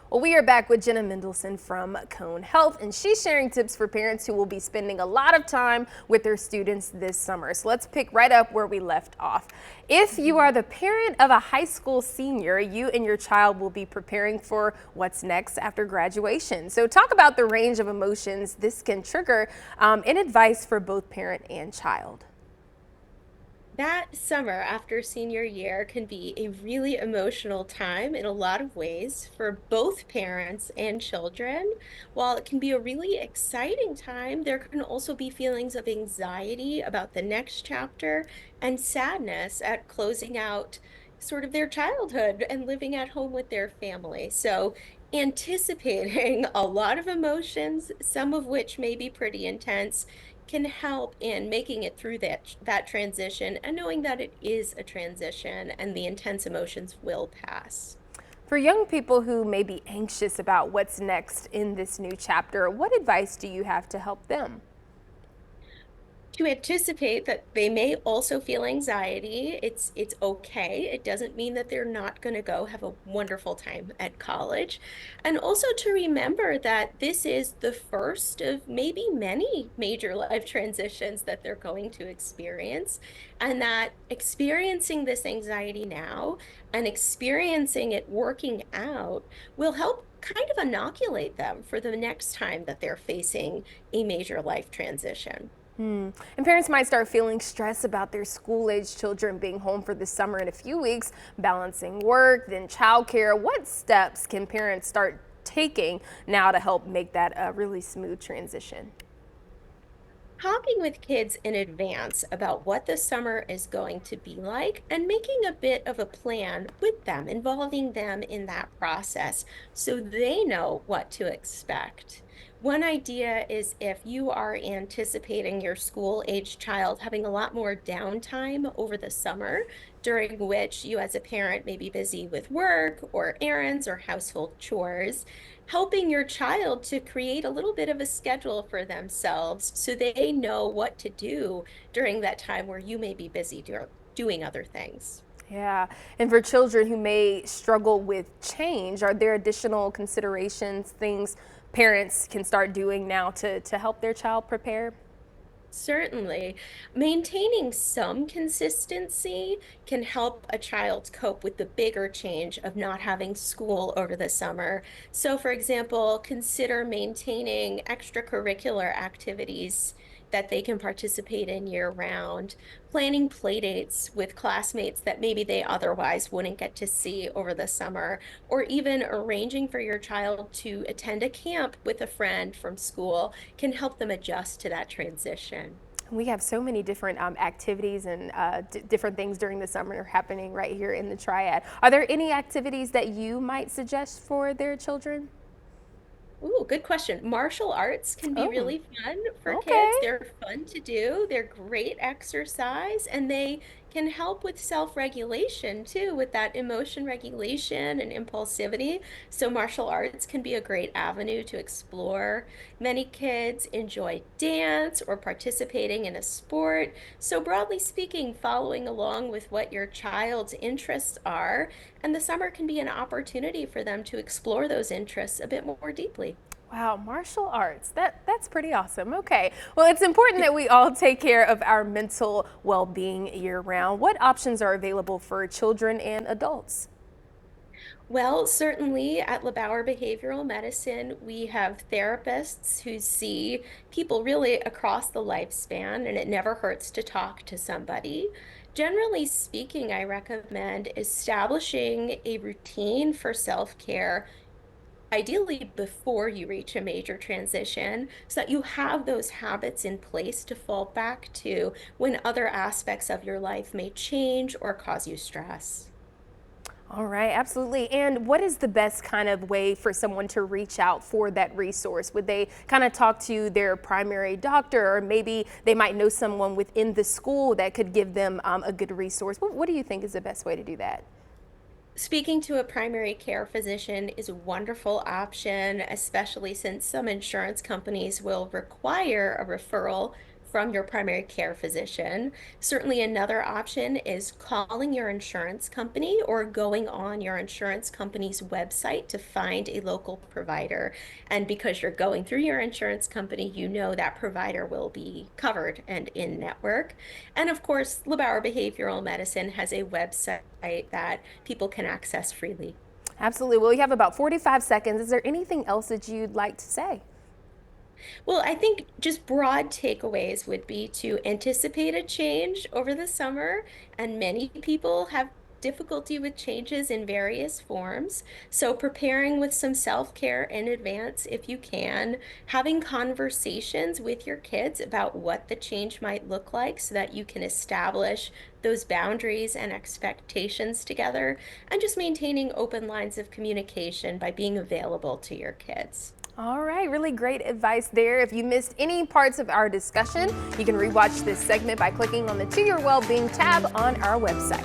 Well, we are back with Jenna Mendelson from Cone Health, and she's sharing tips for parents who will be spending a lot of time with their students this summer. So let's pick right up where we left off. If you are the parent of a high school senior, you and your child will be preparing for what's next after graduation. So talk about the range of emotions this can trigger and advice for both parent and child. That summer after senior year can be a really emotional time in a lot of ways for both parents and children. While it can be a really exciting time, there can also be feelings of anxiety about the next chapter and sadness at closing out sort of their childhood and living at home with their family. So, anticipating a lot of emotions, some of which may be pretty intense, can help in making it through that transition and knowing that it is a transition and the intense emotions will pass. For young people who may be anxious about what's next in this new chapter, what advice do you have to help them? To anticipate that they may also feel anxiety. It's okay. It doesn't mean that they're not going to go have a wonderful time at college. And also to remember that this is the first of maybe many major life transitions that they're going to experience, and that experiencing this anxiety now and experiencing it working out will help kind of inoculate them for the next time that they're facing a major life transition. And parents might start feeling stress about their school-age children being home for the summer in a few weeks, balancing work, then childcare. What steps can parents start taking now to help make that a really smooth transition? Talking with kids in advance about what the summer is going to be like and making a bit of a plan with them, involving them in that process so they know what to expect. One idea is if you are anticipating your school age child having a lot more downtime over the summer, during which you as a parent may be busy with work or errands or household chores, helping your child to create a little bit of a schedule for themselves so they know what to do during that time where you may be busy doing other things. Yeah, and for children who may struggle with change, are there additional considerations, things parents can start doing now to help their child prepare? Certainly, maintaining some consistency can help a child cope with the bigger change of not having school over the summer. So, for example, consider maintaining extracurricular activities that they can participate in year round, planning play dates with classmates that maybe they otherwise wouldn't get to see over the summer, or even arranging for your child to attend a camp with a friend from school can help them adjust to that transition. We have so many different activities and different things during the summer happening right here in the Triad. Are there any activities that you might suggest for their children? Ooh, good question. Martial arts can be Oh, really fun for okay. kids. They're fun to do. They're great exercise, and they can help with self-regulation too, with that emotion regulation and impulsivity. So martial arts can be a great avenue to explore. Many kids enjoy dance or participating in a sport. So broadly speaking, following along with what your child's interests are, and the summer can be an opportunity for them to explore those interests a bit more deeply. Wow, martial arts. That's pretty awesome. Okay. Well, it's important that we all take care of our mental well-being year round. What options are available for children and adults? Well, certainly at LeBauer Behavioral Medicine, we have therapists who see people really across the lifespan, and it never hurts to talk to somebody. Generally speaking, I recommend establishing a routine for self-care, ideally before you reach a major transition, so that you have those habits in place to fall back to when other aspects of your life may change or cause you stress. All right, absolutely. And what is the best kind of way for someone to reach out for that resource? Would they kind of talk to their primary doctor, or maybe they might know someone within the school that could give them a good resource? What do you think is the best way to do that? Speaking to a primary care physician is a wonderful option, especially since some insurance companies will require a referral from your primary care physician. Certainly, another option is calling your insurance company or going on your insurance company's website to find a local provider. And because you're going through your insurance company, you know that provider will be covered and in network. And of course, LeBauer Behavioral Medicine has a website that people can access freely. Absolutely. Well, you have about 45 seconds. Is there anything else that you'd like to say? Well, I think just broad takeaways would be to anticipate a change over the summer, and many people have difficulty with changes in various forms. So, preparing with some self-care in advance if you can, having conversations with your kids about what the change might look like so that you can establish those boundaries and expectations together, and just maintaining open lines of communication by being available to your kids. All right, really great advice there. If you missed any parts of our discussion, you can rewatch this segment by clicking on the To Your Wellbeing tab on our website.